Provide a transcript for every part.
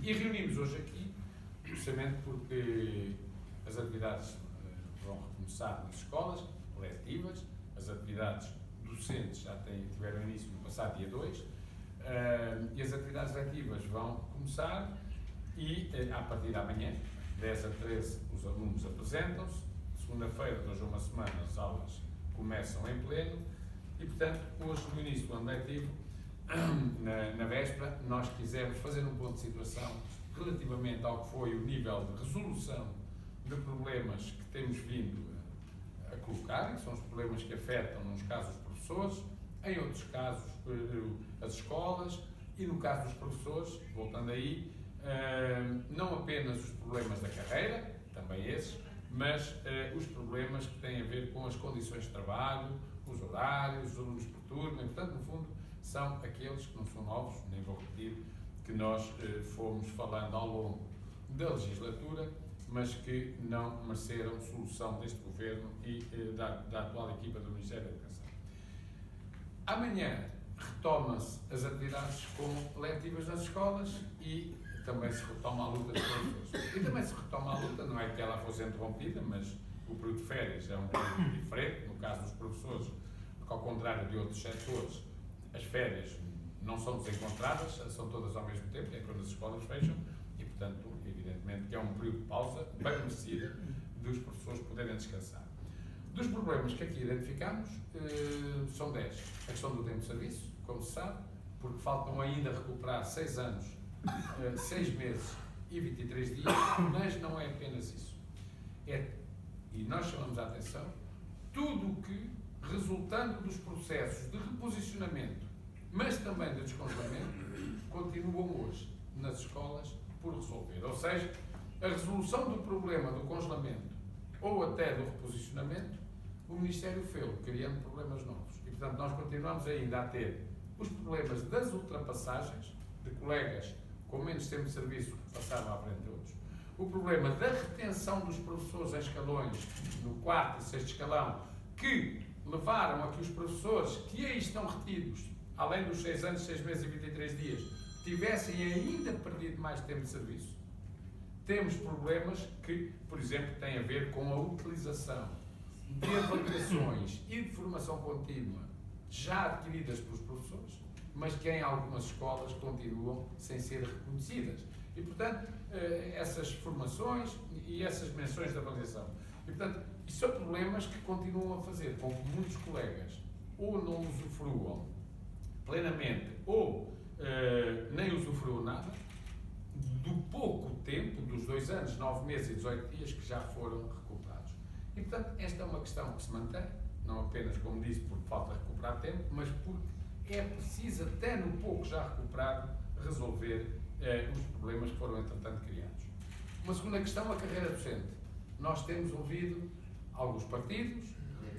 E reunimos hoje aqui, precisamente porque as atividades vão recomeçar nas escolas letivas, as atividades docentes já tiveram início no passado dia 2, e as atividades letivas vão começar e, a partir de amanhã, 10 a 13, os alunos apresentam-se, segunda-feira, de hoje a uma semana, as aulas começam em pleno, e, portanto, hoje, no início do ano letivo, na véspera, nós quisemos fazer um ponto de situação relativamente ao que foi o nível de resolução de problemas que temos vindo a colocar, que são os problemas que afetam, nos casos, os professores, em outros casos, as escolas, e no caso dos professores, voltando aí, não apenas os problemas da carreira, também esses, mas os problemas que têm a ver com as condições de trabalho, os horários, os alunos por turno, e, portanto, no fundo, são aqueles que não são novos, nem vou repetir, que nós fomos falando ao longo da legislatura, mas que não mereceram solução deste Governo e da atual equipa do Ministério da Educação. Amanhã retoma-se as atividades como letivas nas escolas e também se retoma a luta dos professores. E também se retoma a luta, não é que ela fosse interrompida, mas o período de férias é um período diferente, no caso dos professores, porque ao contrário de outros setores, as férias não são desencontradas, são todas ao mesmo tempo, é quando as escolas fecham, e, portanto, evidentemente que é um período de pausa bem merecido dos professores poderem descansar. Dos problemas que aqui identificamos, são 10. A questão do tempo de serviço, como se sabe, porque faltam ainda recuperar 6 anos, 6 meses e 23 dias, mas não é apenas isso. E nós chamamos a atenção, tudo o que, resultando dos processos de reposicionamento, mas também de descongelamento, continuam hoje nas escolas por resolver. Ou seja, a resolução do problema do congelamento ou até do reposicionamento, o Ministério fez, criando problemas novos. E, portanto, nós continuamos ainda a ter os problemas das ultrapassagens, de colegas com menos tempo de serviço que passaram à frente de outros, o problema da retenção dos professores em escalões, no 4º e 6º escalão, que levaram a que os professores que aí estão retidos, além dos 6 anos, 6 meses e 23 dias, tivessem ainda perdido mais tempo de serviço. Temos problemas que, por exemplo, têm a ver com a utilização de avaliações e de formação contínua já adquiridas pelos professores, mas que em algumas escolas continuam sem ser reconhecidas. E, portanto, essas formações e essas menções de avaliação. E, portanto, isso são problemas que continuam a fazer com que muitos colegas ou não usufruam plenamente ou nem usufruam nada do pouco tempo, dos 2 anos, 9 meses e 18 dias que já foram recuperados. E, portanto, esta é uma questão que se mantém, não apenas, como disse, porque falta recuperar tempo, mas porque é preciso, até no pouco já recuperado, resolver os problemas que foram, entretanto, criados. Uma segunda questão, a carreira docente. Nós temos ouvido alguns partidos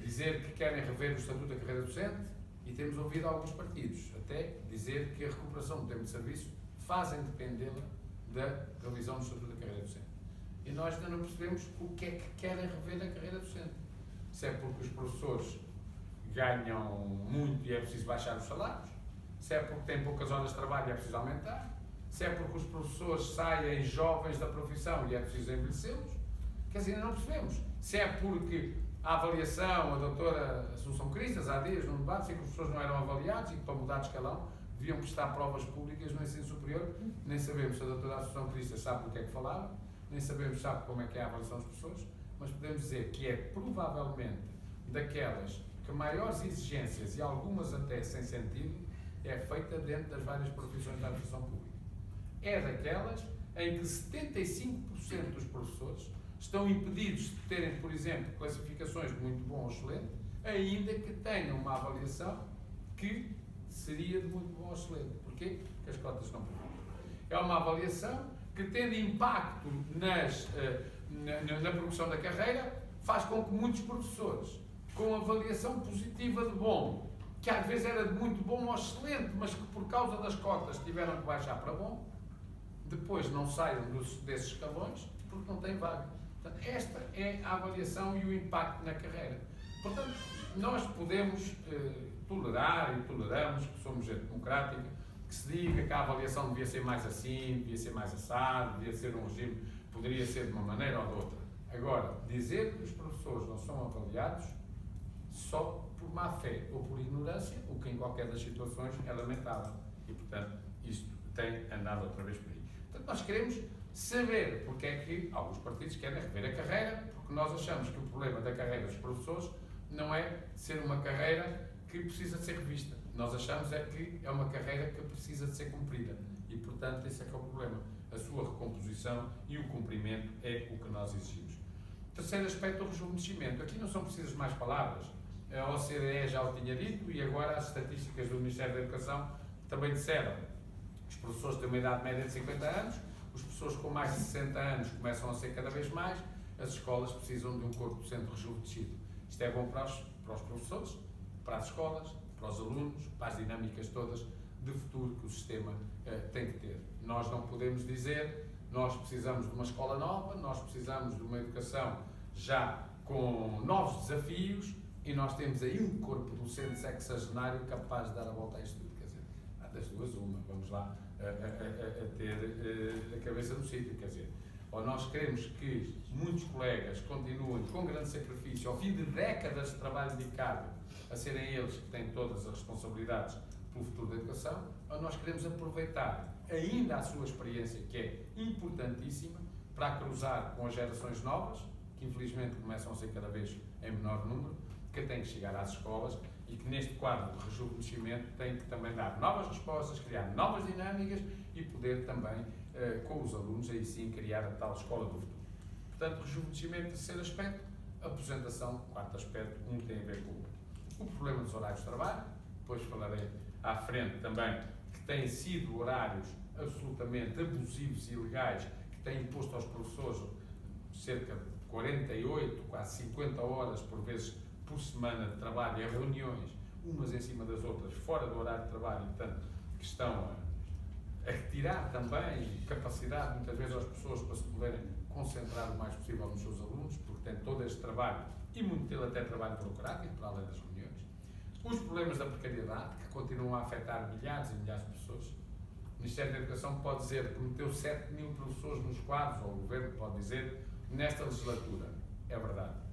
dizer que querem rever o Estatuto da Carreira Docente e temos ouvido alguns partidos até dizer que a recuperação do tempo de serviço fazem dependê-la da revisão do Estatuto da Carreira Docente. E nós ainda não percebemos o que é que querem rever na carreira docente. Se é porque os professores ganham muito e é preciso baixar os salários, se é porque têm poucas horas de trabalho e é preciso aumentar, se é porque os professores saem jovens da profissão e é preciso envelhecê-los, quer dizer, ainda não percebemos. Se é porque a avaliação, a doutora Assunção Cristas, há dias, num debate, que os professores não eram avaliados e que, para mudar de escalão, deviam prestar provas públicas no ensino superior. Nem sabemos se a doutora Assunção Cristas sabe do que é que falava, nem sabemos sabe como é que é a avaliação dos professores, mas podemos dizer que é provavelmente daquelas que maiores exigências, e algumas até sem sentido, é feita dentro das várias profissões da administração pública. É daquelas em que 75% dos professores estão impedidos de terem, por exemplo, classificações de muito bom ou excelente, ainda que tenham uma avaliação que seria de muito bom ou excelente. Porquê? Porque as cotas estão perdidas. É uma avaliação que, tendo impacto na progressão da carreira, faz com que muitos professores, com avaliação positiva de bom, que às vezes era de muito bom ou excelente, mas que por causa das cotas tiveram que baixar para bom, depois não saiam desses escalões porque não têm vaga. Portanto, esta é a avaliação e o impacto na carreira. Portanto, nós podemos tolerar e toleramos, que somos gente democrática, que se diga que a avaliação devia ser mais assim, devia ser mais assado, devia ser um regime, poderia ser de uma maneira ou de outra. Agora, dizer que os professores não são avaliados só por má fé ou por ignorância, o que em qualquer das situações é lamentável. E, portanto, isto tem andado outra vez por aí. Portanto, nós queremos saber porque é que alguns partidos querem rever a carreira, porque nós achamos que o problema da carreira dos professores não é ser uma carreira que precisa de ser revista. Nós achamos é que é uma carreira que precisa de ser cumprida. E, portanto, esse é que é o problema. A sua recomposição e o cumprimento é o que nós exigimos. Terceiro aspecto, o rejuvenescimento. Aqui não são precisas mais palavras. A OCDE já o tinha dito e agora as estatísticas do Ministério da Educação também disseram. Os professores têm uma idade média de 50 anos, os professores com mais de 60 anos começam a ser cada vez mais, as escolas precisam de um corpo docente rejuvenescido. Isto é bom para os professores, para as escolas, para os alunos, para as dinâmicas todas de futuro que o sistema tem que ter. Nós não podemos dizer, nós precisamos de uma escola nova, nós precisamos de uma educação já com novos desafios e nós temos aí um corpo docente sexagenário capaz de dar a volta a isto tudo. Quer dizer, há das duas uma, vamos lá a ter a cabeça no sítio, quer dizer, ou nós queremos que muitos colegas continuem com grande sacrifício, ao fim de décadas de trabalho dedicado, a serem eles que têm todas as responsabilidades pelo futuro da educação, ou nós queremos aproveitar ainda a sua experiência, que é importantíssima, para cruzar com as gerações novas, que infelizmente começam a ser cada vez em menor número, que têm que chegar às escolas e que neste quadro de rejuvenescimento têm que também dar novas respostas, criar novas dinâmicas e poder também, com os alunos, aí sim, criar a tal escola do futuro. Portanto, rejuvenescimento, terceiro aspecto, aposentação, quarto aspecto, um tem a ver com o outro. O problema dos horários de trabalho, depois falarei à frente também, que têm sido horários absolutamente abusivos e ilegais, que têm imposto aos professores cerca de 48, quase 50 horas por vezes por semana de trabalho em reuniões, umas em cima das outras, fora do horário de trabalho, e, portanto, que estão a retirar também capacidade, muitas vezes, às pessoas para se poderem concentrar o mais possível nos seus alunos, porque têm todo este trabalho, e muito dele até trabalho burocrático, para além das reuniões. Os problemas da precariedade, que continuam a afetar milhares e milhares de pessoas. O Ministério da Educação pode dizer que meteu 7.000 professores nos quadros, ou o Governo pode dizer, nesta legislatura. É verdade.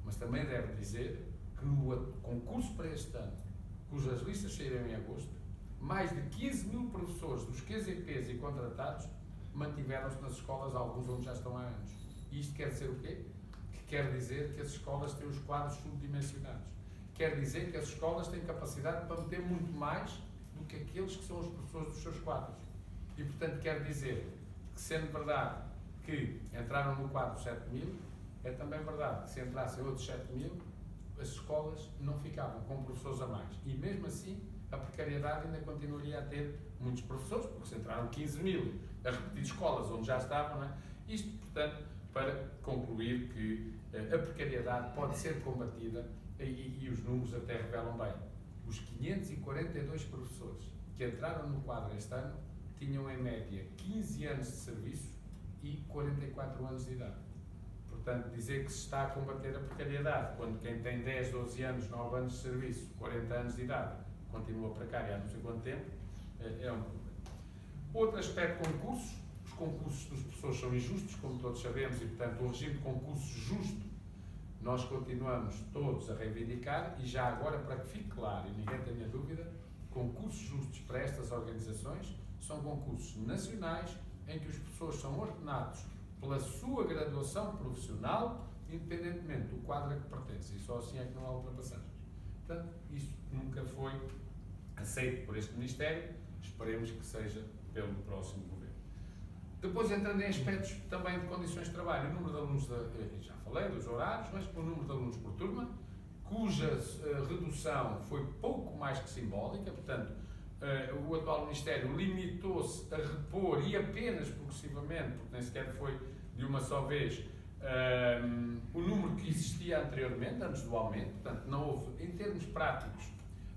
Mas também deve dizer que no concurso para este ano, cujas listas saíram em agosto, mais de 15.000 professores dos QZPs e contratados mantiveram-se nas escolas, alguns onde já estão há anos. E isto quer dizer o quê? Que quer dizer que as escolas têm os quadros subdimensionados. Quer dizer que as escolas têm capacidade para meter muito mais do que aqueles que são os professores dos seus quadros. E, portanto, quer dizer que, sendo verdade que entraram no quadro 7.000, é também verdade que se entrassem outros 7.000, as escolas não ficavam com professores a mais. E mesmo assim, a precariedade ainda continuaria a ter muitos professores, porque se entraram 15.000 a repetir escolas onde já estavam, não é? Isto, portanto, para concluir que a precariedade pode ser combatida e os números até revelam bem. Os 542 professores que entraram no quadro este ano tinham, em média, 15 anos de serviço e 44 anos de idade. Portanto, dizer que se está a combater a precariedade, quando quem tem 10, 12 anos, 9 anos de serviço, 40 anos de idade, continua precário há não sei quanto tempo, é um problema. Outro aspecto, concursos. Os concursos dos professores são injustos, como todos sabemos, e, portanto, o regime de concursos justo, nós continuamos todos a reivindicar, e já agora, para que fique claro, e ninguém tenha dúvida, concursos justos para estas organizações são concursos nacionais, em que os professores são ordenados pela sua graduação profissional, independentemente do quadro a que pertence, e só assim é que não há ultrapassagens. Portanto, isso nunca foi aceito por este Ministério, esperemos que seja pelo próximo Governo. Depois, entrando em aspectos também de condições de trabalho, o número de alunos, já falei dos horários, mas o número de alunos por turma, cuja redução foi pouco mais que simbólica, portanto, o atual Ministério limitou-se a repor, e apenas progressivamente, porque nem sequer foi de uma só vez, o número que existia anteriormente, antes do aumento. Portanto, não houve, em termos práticos,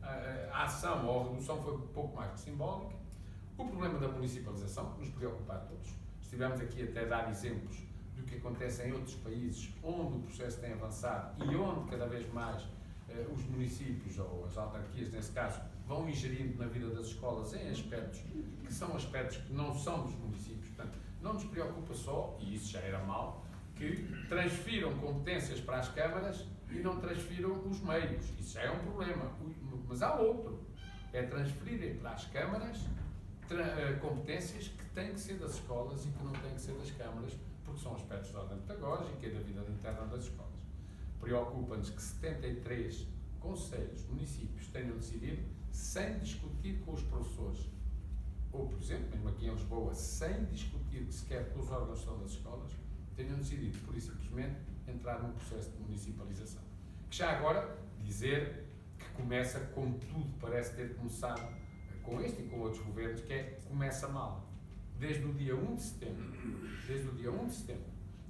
a ação ou a redução foi pouco mais que simbólica. O problema da municipalização, que nos preocupa a todos. Estivemos aqui até a dar exemplos do que acontece em outros países onde o processo tem avançado e onde cada vez mais os municípios, ou as autarquias, nesse caso, vão ingerindo na vida das escolas em aspectos que são aspectos que não são dos municípios. Portanto, não nos preocupa só, e isso já era mau, que transfiram competências para as câmaras e não transfiram os meios. Isso já é um problema. Mas há outro. É transferirem para as câmaras competências que têm que ser das escolas e que não têm que ser das câmaras, porque são aspectos de ordem pedagógica e da vida interna das escolas. Preocupa-nos que 73 conselhos, municípios tenham decidido, sem discutir com os professores, ou, por exemplo, mesmo aqui em Lisboa, sem discutir sequer com os órgãos de gestão das escolas, tenham decidido, por isso simplesmente, entrar num processo de municipalização. Que já agora, dizer que começa, como tudo parece ter começado com este e com outros governos, que é, começa mal. Desde o dia 1 de setembro,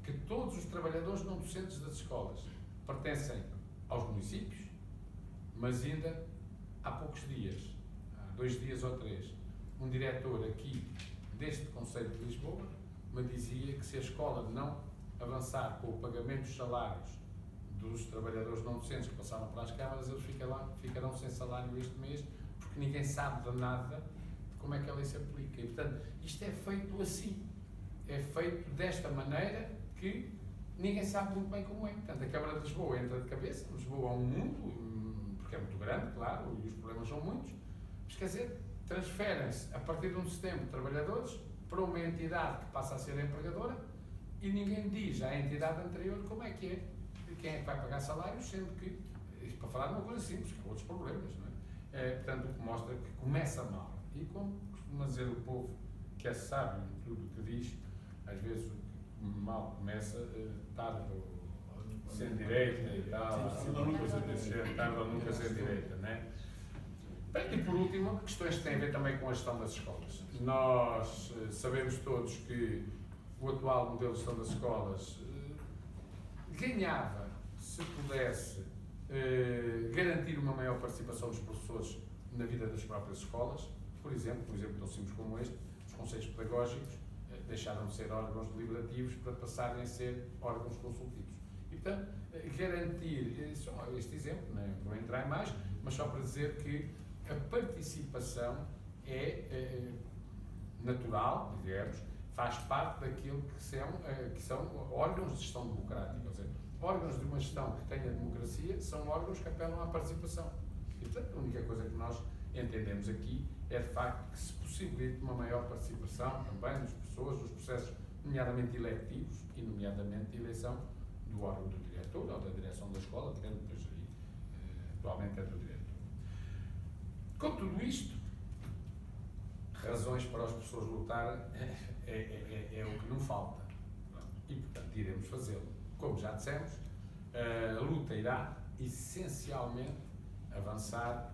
que todos os trabalhadores não docentes das escolas pertencem aos municípios, mas ainda há poucos dias, há 2 dias ou 3, um diretor aqui deste Conselho de Lisboa me dizia que se a escola não avançar com o pagamento dos salários dos trabalhadores não docentes que passaram para as câmaras, eles ficarão sem salário este mês, porque ninguém sabe de nada de como é que a lei se aplica. E, portanto, isto é feito assim. É feito desta maneira que ninguém sabe muito bem como é. Portanto, a Câmara de Lisboa entra de cabeça. Lisboa é um mundo, porque é muito grande, claro, e os problemas são muitos. Mas, quer dizer, transferem-se, a partir de 1 de setembro, trabalhadores para uma entidade que passa a ser a empregadora e ninguém diz à entidade anterior como é que é, e quem é que vai pagar salários, sendo que, para falar de uma coisa simples, que há outros problemas, não é? Portanto, o que mostra que começa mal. E como costuma dizer o povo, que é sábio em tudo o que diz, às vezes o mal começa tarde ou sem direita e tal, uma coisa desse género, tarde ou nunca sem direita, não é? Bem, e por último, questões que têm a ver também com a gestão das escolas. Nós sabemos todos que o atual modelo de gestão das escolas ganhava, se pudesse, garantir uma maior participação dos professores na vida das próprias escolas. Por exemplo tão simples como este, os conselhos pedagógicos deixaram de ser órgãos deliberativos para passarem a ser órgãos consultivos. E, portanto, garantir, só este exemplo, não vou entrar em mais, mas só para dizer que a participação é natural, digamos, faz parte daquilo que são órgãos de gestão democrática. Ou seja, órgãos de uma gestão que tenha democracia são órgãos que apelam à participação. E, portanto, a única coisa que nós entendemos aqui é, de facto, que se possibilite uma maior participação também das pessoas, dos processos, nomeadamente electivos e, nomeadamente, de eleição do órgão do diretor ou da direção da escola, depende depois aí, atualmente é do diretor. Com tudo isto, razões para as pessoas lutarem é o que não falta. E, portanto, iremos fazê-lo. Como já dissemos, a luta irá, essencialmente, avançar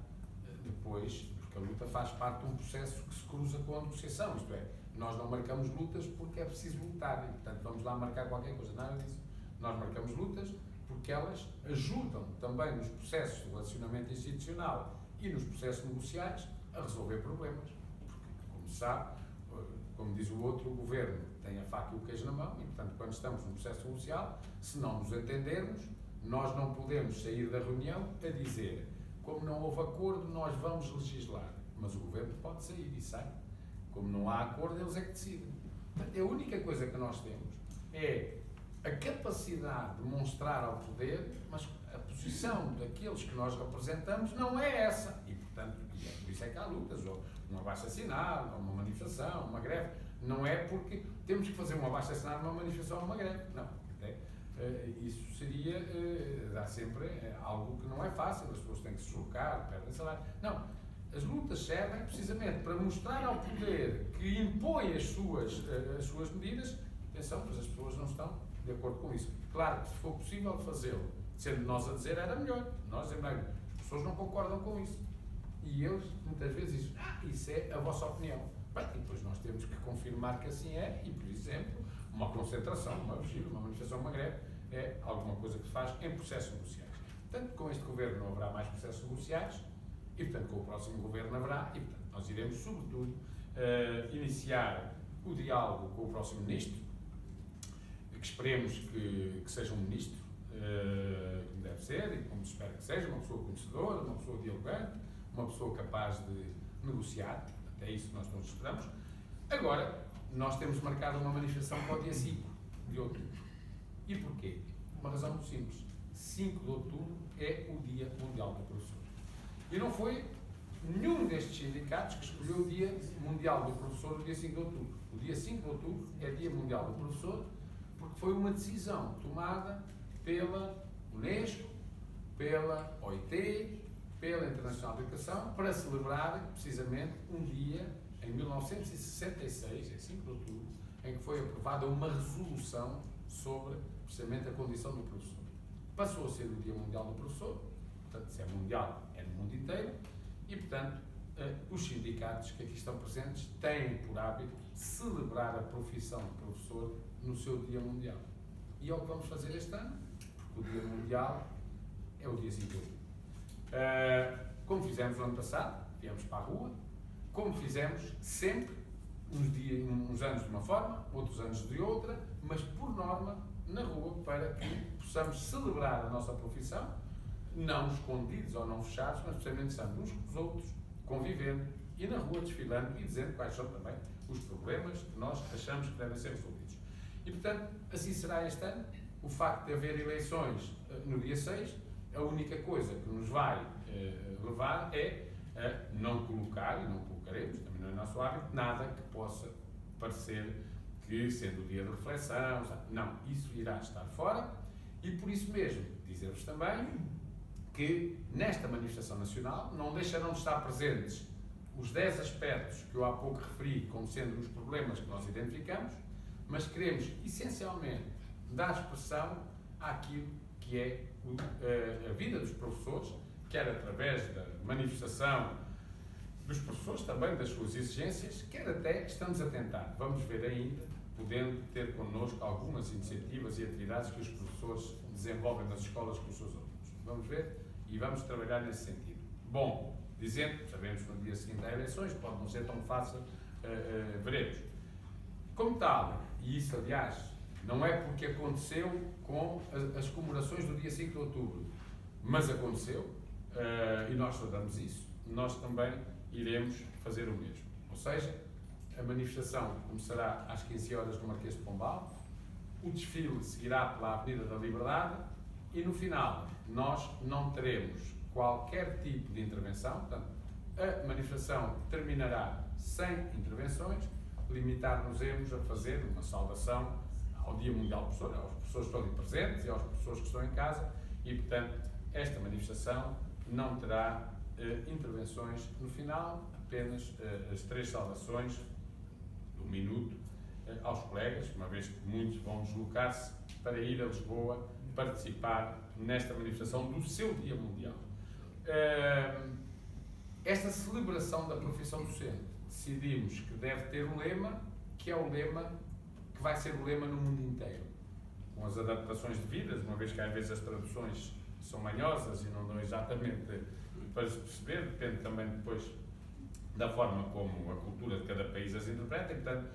depois, porque a luta faz parte de um processo que se cruza com a negociação. Isto é, nós não marcamos lutas porque é preciso lutar e, portanto, vamos lá marcar qualquer coisa. Nada disso. Nós marcamos lutas porque elas ajudam também nos processos de relacionamento institucional e nos processos negociais a resolver problemas. Porque, como se sabe, como diz o outro, o governo tem a faca e o queijo na mão e, portanto, quando estamos num processo negocial, se não nos entendermos, nós não podemos sair da reunião a dizer, como não houve acordo, nós vamos legislar. Mas o governo pode sair e sai. Como não há acordo, eles é que decidem. Portanto, a única coisa que nós temos é a capacidade de mostrar ao poder, mas a posição daqueles que nós representamos não é essa. E, portanto, por isso é que há lutas, ou um abaixo-assinado, ou uma manifestação, uma greve. Não é porque temos que fazer um abaixo-assinado, uma manifestação ou uma greve. Não. Isso seria, dá sempre algo que não é fácil, as pessoas têm que se deslocar, perdem salário. Não. As lutas servem precisamente para mostrar ao poder que impõe as suas medidas. Atenção, mas as pessoas não estão de acordo com isso. Claro que se for possível fazê-lo, sendo nós a dizer, era melhor. Nós dizemos, as pessoas não concordam com isso. E eles, muitas vezes, dizem, isso é a vossa opinião. Bem, e depois nós temos que confirmar que assim é, e, por exemplo, uma concentração, uma vigília, uma manifestação, uma greve, é alguma coisa que se faz em processos negociais. Portanto, com este governo não haverá mais processos negociais, e, portanto, com o próximo governo haverá, e, portanto, nós iremos, sobretudo, iniciar o diálogo com o próximo ministro, que esperemos que seja um ministro, como deve ser, e como se espera que seja, uma pessoa conhecedora, uma pessoa dialogante, uma pessoa capaz de negociar, até isso nós todos esperamos. Agora, nós temos marcado uma manifestação para o dia 5 de outubro. E porquê? Uma razão muito simples. 5 de outubro é o Dia Mundial do Professor. E não foi nenhum destes sindicatos que escolheu o Dia Mundial do Professor no dia 5 de outubro. O dia 5 de outubro é Dia Mundial do Professor porque foi uma decisão tomada pela Unesco, pela OIT, pela Internacional de Educação, para celebrar precisamente um dia, em 1966, em 5 de outubro, em que foi aprovada uma resolução sobre precisamente a condição do professor. Passou a ser o Dia Mundial do Professor, portanto, se é mundial, é no mundo inteiro, e, portanto, os sindicatos que aqui estão presentes têm por hábito celebrar a profissão de professor no seu Dia Mundial. E é o que vamos fazer este ano, porque o Dia Mundial é o dia 5 de outubro. Como fizemos no ano passado, viemos para a rua, como fizemos sempre, uns anos de uma forma, outros anos de outra, mas por norma na rua, para que possamos celebrar a nossa profissão, não escondidos ou não fechados, mas precisamente estando uns com os outros, convivendo e na rua desfilando e dizendo quais são também os problemas que nós achamos que devem ser resolvidos. E, portanto, assim será este ano. O facto de haver eleições no dia 6, a única coisa que nos vai levar é a não colocar, e não colocaremos, também não é nosso hábito, nada que possa parecer que, sendo o dia de reflexão, não, isso irá estar fora. E por isso mesmo, dizer-vos também que nesta manifestação nacional não deixarão de estar presentes os 10 aspectos que eu há pouco referi como sendo os problemas que nós identificamos, mas queremos essencialmente dar expressão àquilo que é a vida dos professores, quer através da manifestação dos professores, também das suas exigências, quer até estamos a tentar, vamos ver ainda, podendo ter connosco algumas iniciativas e atividades que os professores desenvolvem nas escolas com os seus alunos. Vamos ver e vamos trabalhar nesse sentido. Bom, dizendo, sabemos que no dia seguinte há eleições, pode não ser tão fácil, veremos. Como tal, e isso aliás, não é porque aconteceu com as comemorações do dia 5 de outubro, mas aconteceu, e nós saudamos isso, nós também iremos fazer o mesmo. Ou seja, a manifestação começará às 15 horas no Marquês de Pombal, o desfile seguirá pela Avenida da Liberdade e no final nós não teremos qualquer tipo de intervenção, portanto, a manifestação terminará sem intervenções, limitar-nos-emos a fazer uma saudação ao Dia Mundial do Professor, aos professores que estão ali presentes e aos professores que estão em casa e, portanto, esta manifestação não terá intervenções no final, apenas as 3 saudações de 1 minuto aos colegas, uma vez que muitos vão deslocar-se para ir a Lisboa participar nesta manifestação do seu Dia Mundial. Esta celebração da profissão docente, decidimos que deve ter um lema, que é o lema que vai ser o lema no mundo inteiro, com as adaptações devidas, uma vez que às vezes as traduções são manhosas e não dão exatamente para se perceber, depende também depois da forma como a cultura de cada país as interpreta, e, portanto,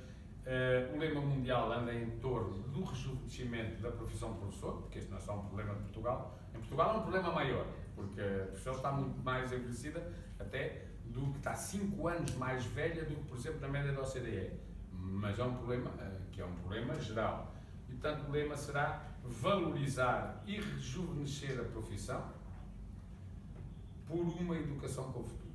o lema mundial anda em torno do rejuvenescimento da profissão de professor, porque este não é só um problema de Portugal. Em Portugal é um problema maior, porque a profissão está muito mais envelhecida, até do que está 5 anos mais velha do que, por exemplo, na média da OCDE. Mas é um problema que é um problema geral. E, portanto, o lema será valorizar e rejuvenescer a profissão por uma educação com o futuro.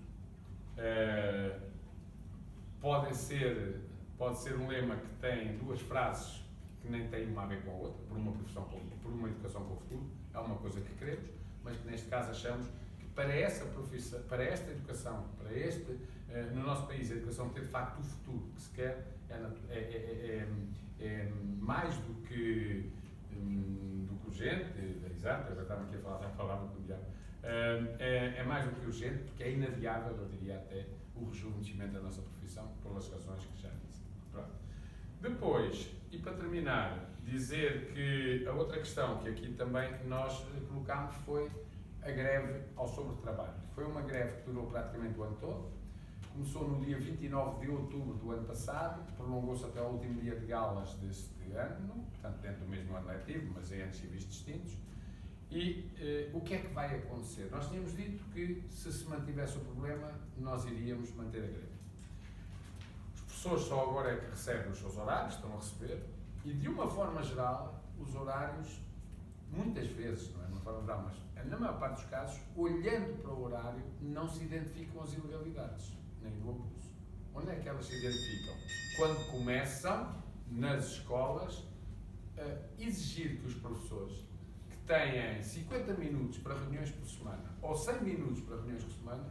Pode ser um lema que tem 2 frases que nem têm uma a ver com a outra, por uma profissão, por uma educação com o futuro, é uma coisa que queremos, mas que neste caso achamos que para essa profissão, para esta educação, para no nosso país, a educação ter de facto o futuro que se quer, é mais do que urgente, exato, eu já estava aqui a falar, já falava com o diabo, é mais do que urgente, porque é inadiável, eu diria até, o rejuvenescimento da nossa profissão, pelas razões que já disse. Pronto. Depois, e para terminar, dizer que a outra questão que aqui também nós colocámos foi a greve ao sobretrabalho. Foi uma greve que durou praticamente o ano todo, começou no dia 29 de outubro do ano passado, prolongou-se até ao último dia de aulas deste ano, portanto dentro do mesmo ano letivo, mas em anos civis distintos, E o que é que vai acontecer? Nós tínhamos dito que, se mantivesse o problema, nós iríamos manter a greve. Os professores só agora é que recebem os seus horários, estão a receber, e de uma forma geral, os horários, muitas vezes, não é uma forma geral, mas na maior parte dos casos, olhando para o horário, não se identificam as ilegalidades, nem o abuso. Onde é que elas se identificam? Quando começam, nas escolas, a exigir que os professores que têm 50 minutos para reuniões por semana ou 100 minutos para reuniões por semana,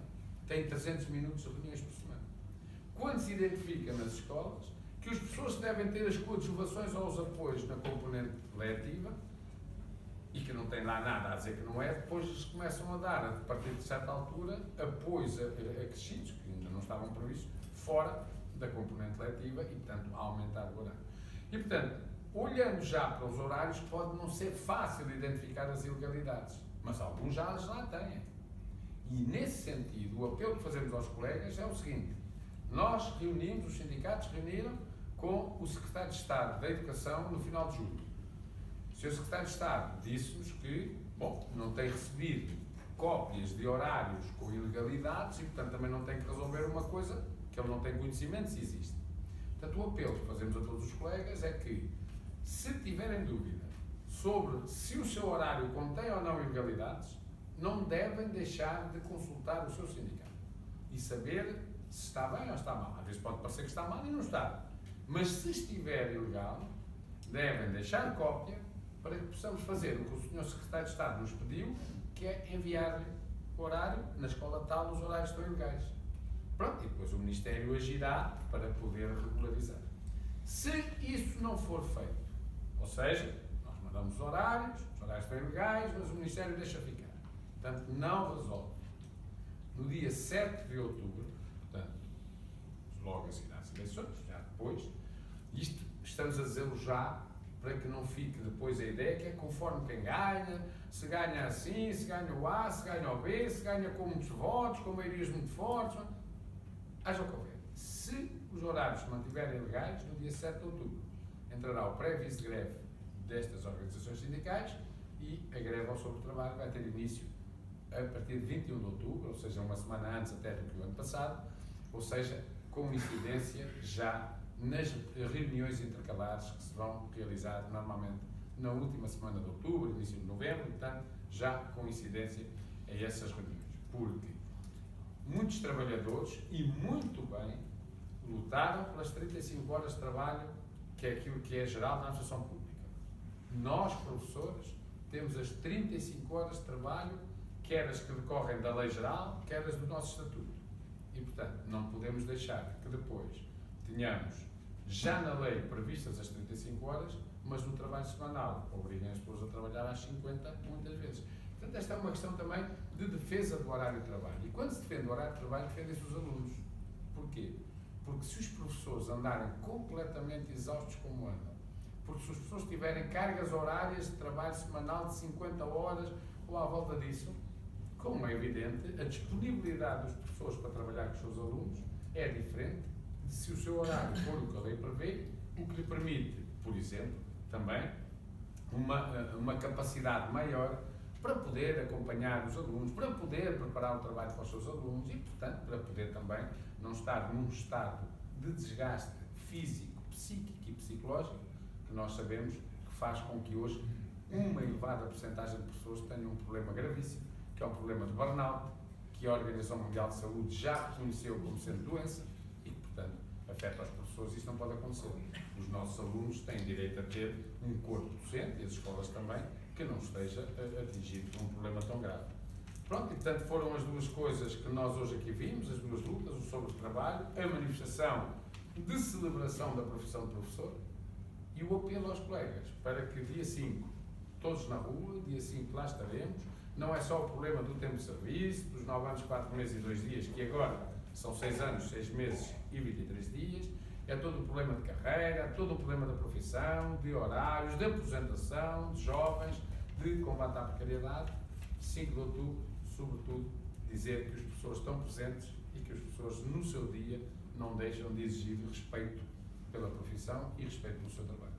têm 300 minutos de reuniões por semana. Quando se identifica nas escolas que os professores devem ter as coadjuvações ou os apoios na componente letiva, e que não tem lá nada a dizer que não é, depois eles começam a dar, a partir de certa altura, apoios acrescidos, que ainda não estavam previstos, fora da componente letiva e, portanto, a aumentar o horário. E, portanto, olhando já para os horários, pode não ser fácil identificar as ilegalidades, mas alguns já as lá têm. E, nesse sentido, o apelo que fazemos aos colegas é o seguinte: nós reunimos, os sindicatos reuniram com o Secretário de Estado da Educação no final de julho. O Sr. Secretário de Estado disse-nos que, bom, não tem recebido cópias de horários com ilegalidades e, portanto, também não tem que resolver uma coisa que ele não tem conhecimento se existe. Portanto, o apelo que fazemos a todos os colegas é que, se tiverem dúvida sobre se o seu horário contém ou não ilegalidades, não devem deixar de consultar o seu sindicato e saber se está bem ou está mal. Às vezes pode parecer que está mal e não está. Mas se estiver ilegal, devem deixar cópia para que possamos fazer o que o Sr. Secretário de Estado nos pediu, que é enviar-lhe o horário, na escola tal, os horários estão ilegais. Pronto, e depois o Ministério agirá para poder regularizar. Se isso não for feito, ou seja, nós mandamos os horários estão ilegais, mas o Ministério deixa ficar. Portanto, não resolve. No dia 7 de outubro, portanto, logo a seguir às eleições, já depois, isto estamos a dizê-lo já, para que não fique depois a ideia que é conforme quem ganha, se ganha assim, se ganha o A, se ganha o B, se ganha com muitos votos, com maiorias muito fortes. Haja o que houver. Se os horários se mantiverem legais, no dia 7 de outubro entrará o pré-aviso de greve destas organizações sindicais e a greve ao sobre o trabalho vai ter início a partir de 21 de outubro, ou seja, uma semana antes até do que o ano passado, ou seja, com incidência já nas reuniões intercalares que se vão realizar normalmente na última semana de outubro, início de novembro, portanto, já com incidência a essas reuniões. Porque muitos trabalhadores, e muito bem, lutaram pelas 35 horas de trabalho, que é aquilo que é geral na administração pública. Nós, professores, temos as 35 horas de trabalho, quer as que decorrem da lei geral, quer as do nosso estatuto. E, portanto, não podemos deixar que depois tenhamos já na lei previstas as 35 horas, mas no trabalho semanal obriguem as pessoas a trabalhar às 50 muitas vezes. Portanto, esta é uma questão também de defesa do horário de trabalho. E quando se defende o horário de trabalho, defendem-se os alunos. Porquê? Porque se os professores andarem completamente exaustos como andam, porque se os professores tiverem cargas horárias de trabalho semanal de 50 horas ou à volta disso, como é evidente, a disponibilidade dos professores para trabalhar com os seus alunos é diferente de se o seu horário for o que a lei prevê, o que lhe permite, por exemplo, também uma capacidade maior para poder acompanhar os alunos, para poder preparar o trabalho para os seus alunos e, portanto, para poder também não estar num estado de desgaste físico, psíquico e psicológico, que nós sabemos que faz com que hoje uma elevada porcentagem de pessoas tenham um problema gravíssimo, que é um problema de burnout, que a Organização Mundial de Saúde já reconheceu como sendo doença e que, portanto, afeta os professores e isso não pode acontecer. Os nossos alunos têm direito a ter um corpo docente, e as escolas também, que não esteja atingido por um problema tão grave. Pronto, e portanto foram as duas coisas que nós hoje aqui vimos, as duas lutas, o sobre o trabalho, a manifestação de celebração da profissão de professor e o apelo aos colegas para que dia 5, todos na rua, dia 5 lá estaremos. Não é só o problema do tempo de serviço, dos 9 anos, 4 meses e 2 dias, que agora são 6 anos, 6 meses e 23 dias, é todo o problema de carreira, todo o problema da profissão, de horários, de aposentação, de jovens, de combate à precariedade. 5 de outubro, sobretudo, dizer que os professores estão presentes e que os professores, no seu dia, não deixam de exigir respeito pela profissão e respeito pelo seu trabalho.